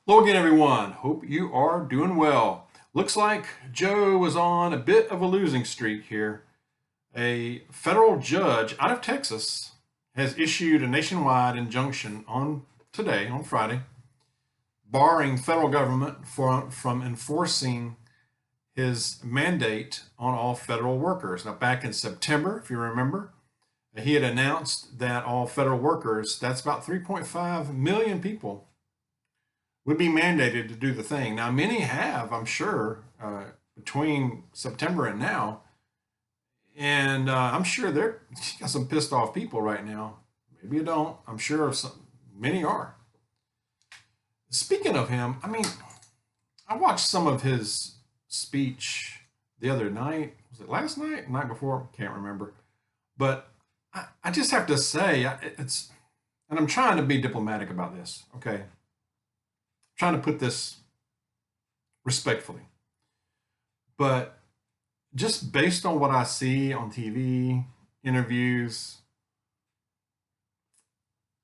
Hello again, everyone. Hope you are doing well. Looks like Joe was on a bit of a losing streak here. A federal judge out of Texas has issued a nationwide injunction on Friday, barring the federal government from enforcing his mandate on all federal workers. Now, back in September, if you remember, he had announced that all federal workers, that's about 3.5 million people, would be mandated to do the thing. Now, many have, I'm sure, between September and now, and I'm sure there got some pissed off people right now. Maybe you don't. I'm sure many are. Speaking of him, I mean, I watched some of his speech the other night. Was it last night? Night before? Can't remember. But I just have to say, and I'm trying to be diplomatic about this. Okay, trying to put this respectfully. But just based on what I see on TV, interviews,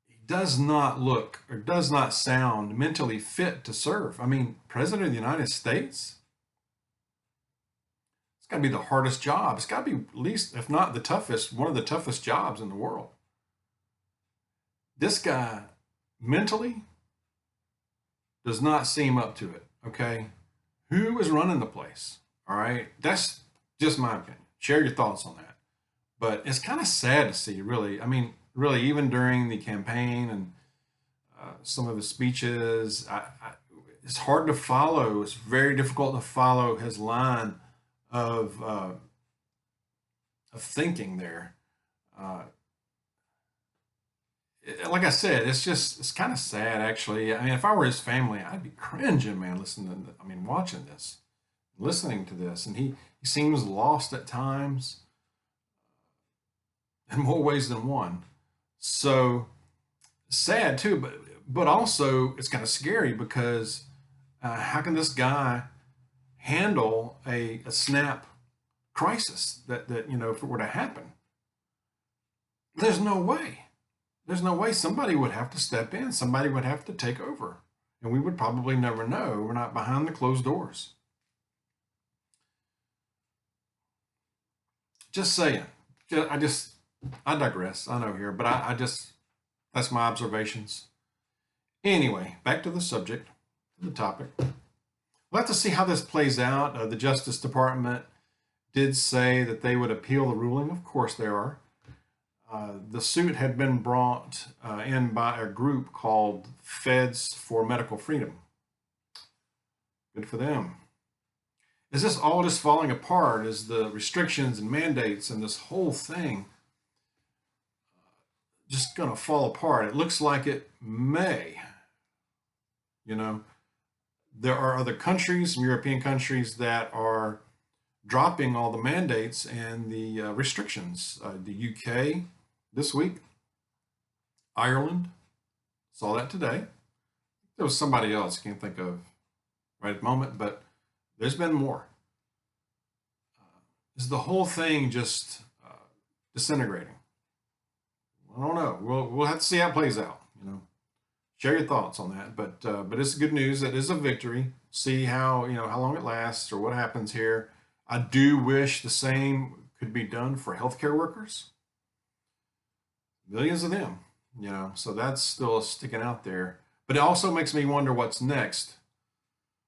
he does not look or does not sound mentally fit to serve. I mean, President of the United States, it's got to be the hardest job. It's got to be, at least, if not the toughest, one of the toughest jobs in the world. This guy mentally does not seem up to it. Okay. Who is running the place? All right. That's just my opinion. Share your thoughts on that. But it's kind of sad to see, really. I mean, really, even during the campaign and some of his speeches, it's hard to follow. It's very difficult to follow his line of uh, of thinking there. Uh, like I said, it's kind of sad, actually. I mean, if I were his family, I'd be cringing, man, listening to, I mean, watching this, listening to this. And he seems lost at times in more ways than one. So sad too, but also it's kind of scary because how can this guy handle a snap crisis that if it were to happen? There's no way. There's no way somebody would have to step in. Somebody would have to take over, and we would probably never know. We're not behind the closed doors. Just saying. I digress. I know here, but I just that's my observations. Anyway, back to the subject, to the topic. We'll have to see how this plays out. The Justice Department did say that they would appeal the ruling. Of course, they are. The suit had been brought in by a group called Feds for Medical Freedom. Good for them. Is this all just falling apart? Is the restrictions and mandates and this whole thing just going to fall apart? It looks like it may. You know, there are other countries, some European countries, that are dropping all the mandates and the restrictions. The UK this week, Ireland, saw that today. There was somebody else, I can't think of right at the moment, but there's been more. Is the whole thing just disintegrating? I don't know. We'll have to see how it plays out. Share your thoughts on that. But it's good news. It is a victory. See how long it lasts or what happens here. I do wish the same could be done for healthcare workers. Millions of them. So that's still sticking out there. But it also makes me wonder what's next.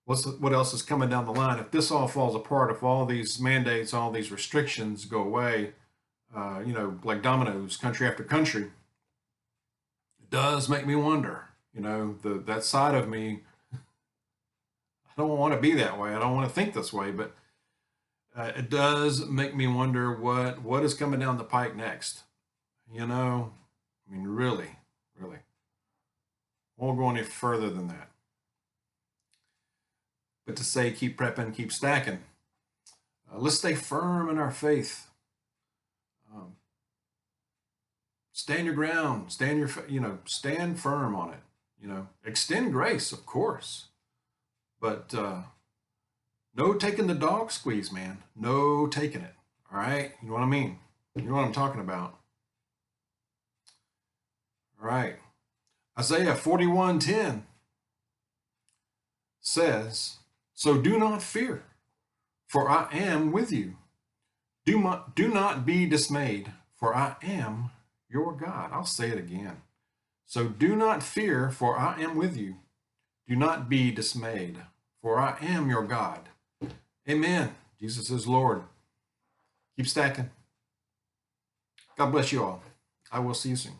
What else is coming down the line? If this all falls apart, if all these mandates, all these restrictions go away, like dominoes, country after country, it does make me wonder. That side of me, I don't want to be that way. I don't want to think this way, but it does make me wonder what is coming down the pike next. I mean, really, really. Won't go any further than that. But to say keep prepping, keep stacking. Let's stay firm in our faith. Um, stand your ground. Stand firm on it. Extend grace, of course, but no taking the dog squeeze, man. No taking it. All right, you know what I mean. You know what I'm talking about. All right, Isaiah 41:10. says, "So do not fear, for I am with you. Do not be dismayed, for I am your God." I'll say it again. "So do not fear, for I am with you. Do not be dismayed, for I am your God." Amen. Jesus is Lord. Keep stacking. God bless you all. I will see you soon.